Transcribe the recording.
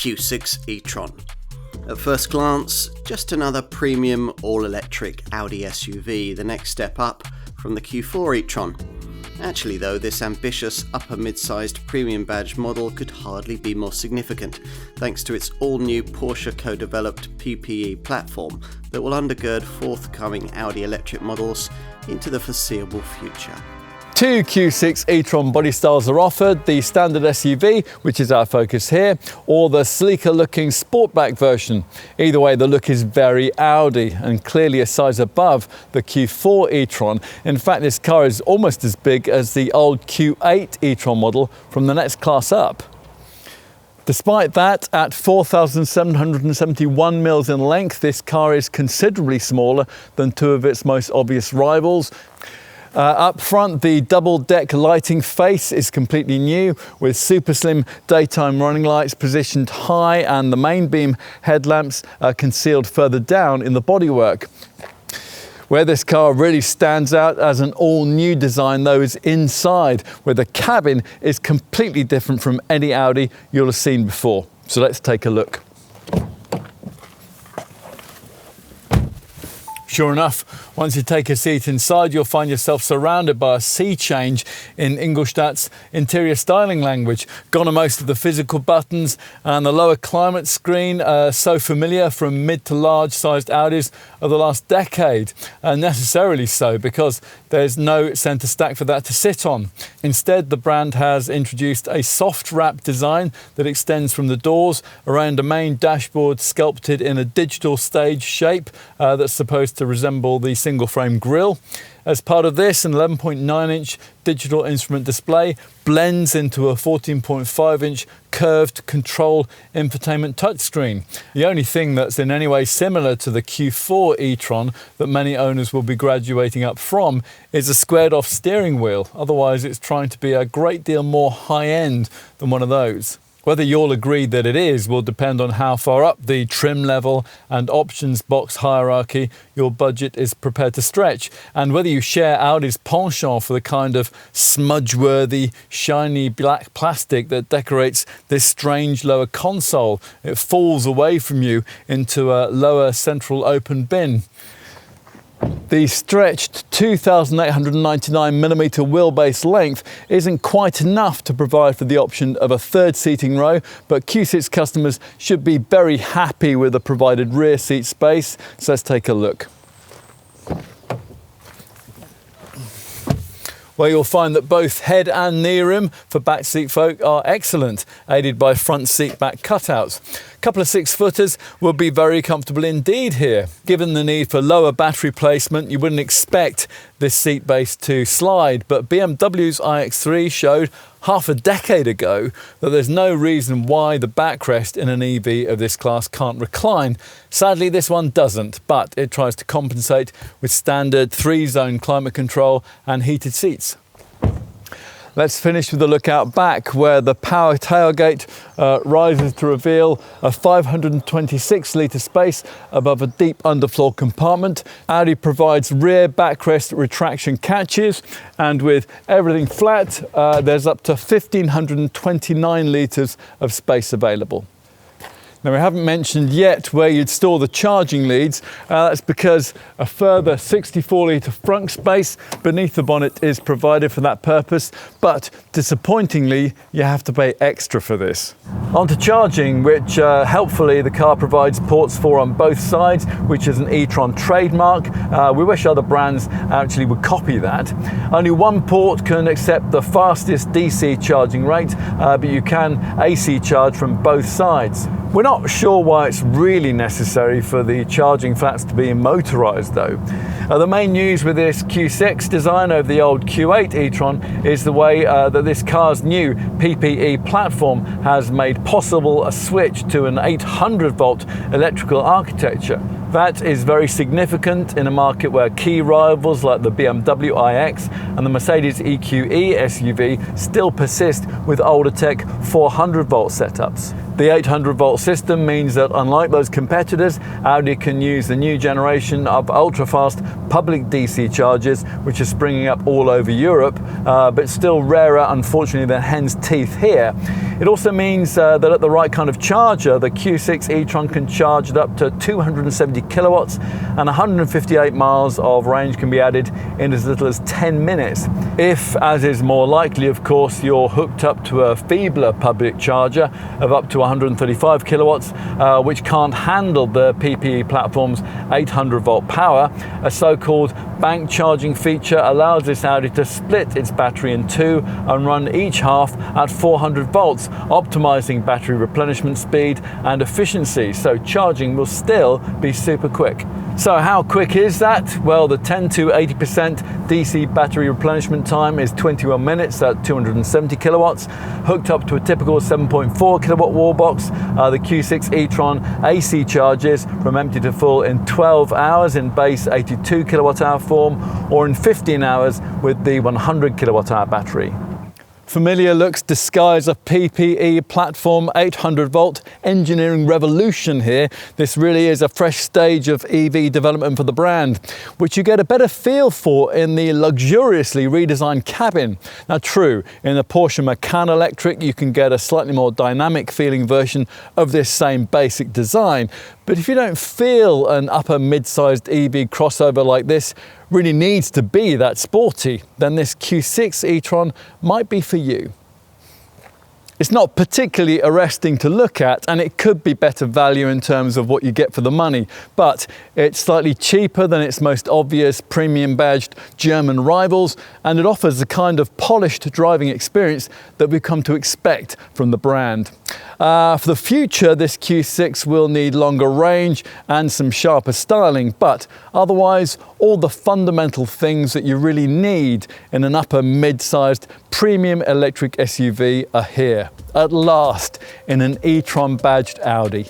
Q6 e-tron. At first glance, just another premium all-electric Audi SUV, the next step up from the Q4 e-tron. Actually though, this ambitious upper mid-sized premium badge model could hardly be more significant, thanks to its all-new Porsche co-developed PPE platform that will undergird forthcoming Audi electric models into the foreseeable future. Two Q6 e-tron body styles are offered, the standard SUV, which is our focus here, or the sleeker looking Sportback version. Either way, the look is very Audi and clearly a size above the Q4 e-tron. In fact, this car is almost as big as the old Q8 e-tron model from the next class up. Despite that, at 4,771 mils in length, this car is considerably smaller than two of its most obvious rivals. Up front, the double-deck lighting face is completely new, with super slim daytime running lights positioned high and the main beam headlamps concealed further down in the bodywork. Where this car really stands out as an all-new design, though, is inside, where the cabin is completely different from any Audi you'll have seen before. So let's take a look. Sure enough, once you take a seat inside, you'll find yourself surrounded by a sea change in Ingolstadt's interior styling language. Gone are most of the physical buttons, and the lower climate screen, so familiar from mid to large sized Audis of the last decade. Necessarily so, because there's no centre stack for that to sit on. Instead, the brand has introduced a soft wrap design that extends from the doors around a main dashboard sculpted in a digital stage shape that's supposed to resemble the single frame grille. As part of this, an 11.9-inch digital instrument display blends into a 14.5-inch curved control infotainment touchscreen. The only thing that's in any way similar to the Q4 e-tron that many owners will be graduating up from is a squared off steering wheel. Otherwise, it's trying to be a great deal more high-end than one of those. Whether you'll agree that it is will depend on how far up the trim level and options box hierarchy your budget is prepared to stretch, and whether you share Audi's penchant for the kind of smudge-worthy, shiny black plastic that decorates this strange lower console. It falls away from you into a lower central open bin. The stretched 2,899mm wheelbase length isn't quite enough to provide for the option of a third seating row, but Q6 customers should be very happy with the provided rear seat space. So let's take a look. Where you'll find that both head and knee room for back seat folk are excellent, aided by front seat back cutouts. A couple of 6-footers will be very comfortable indeed here. Given the need for lower battery placement, you wouldn't expect this seat base to slide, but BMW's iX3 showed half a decade ago that there's no reason why the backrest in an EV of this class can't recline. Sadly, this one doesn't, but it tries to compensate with standard 3-zone climate control and heated seats. Let's finish with a look out back, where the power tailgate rises to reveal a 526-litre space above a deep underfloor compartment. Audi provides rear backrest retraction catches, and with everything flat, there's up to 1,529 litres of space available. Now, we haven't mentioned yet where you'd store the charging leads. That's because a further 64-litre frunk space beneath the bonnet is provided for that purpose, but disappointingly, you have to pay extra for this. On to charging, which helpfully the car provides ports for on both sides, which is an e-tron trademark. We wish other brands actually would copy that. Only one port can accept the fastest DC charging rate, but you can AC charge from both sides. We're not sure why it's really necessary for the charging flats to be motorised though. The main news with this Q6 design over the old Q8 e-tron is the way that this car's new PPE platform has made possible a switch to an 800-volt electrical architecture. That is very significant in a market where key rivals like the BMW iX and the Mercedes EQE SUV still persist with older tech 400 volt setups. The 800 volt system means that unlike those competitors, Audi can use the new generation of ultra-fast public DC chargers, which are springing up all over Europe, but still rarer, unfortunately, than hen's teeth here. It also means that at the right kind of charger, the Q6 e-tron can charge it up to 270 kilowatts, and 158 miles of range can be added in as little as 10 minutes. If, as is more likely, of course, you're hooked up to a feebler public charger of up to 135 kilowatts, which can't handle the PPE platform's 800 volt power, a so-called bank charging feature allows this Audi to split its battery in two and run each half at 400 volts, optimizing battery replenishment speed and efficiency, so charging will still be super quick. So how quick is that? Well, the 10 to 80% DC battery replenishment time is 21 minutes at 270 kilowatts, hooked up to a typical 7.4 kilowatt wall box. The Q6 e-tron AC charges from empty to full in 12 hours in base 82 kilowatt hour form, or in 15 hours with the 100 kilowatt hour battery. Familiar looks disguise a PPE platform 800 volt engineering revolution here. This really is a fresh stage of EV development for the brand, which you get a better feel for in the luxuriously redesigned cabin. Now true, in the Porsche Macan Electric you can get a slightly more dynamic feeling version of this same basic design, but if you don't feel an upper mid-sized EV crossover like this really needs to be that sporty, then this Q6 e-tron might be for you. It's not particularly arresting to look at, and it could be better value in terms of what you get for the money, but it's slightly cheaper than its most obvious premium badged German rivals, and it offers the kind of polished driving experience that we've come to expect from the brand. For the future, this Q6 will need longer range and some sharper styling, but otherwise all the fundamental things that you really need in an upper mid-sized premium electric SUV are here, at last, in an e-tron badged Audi.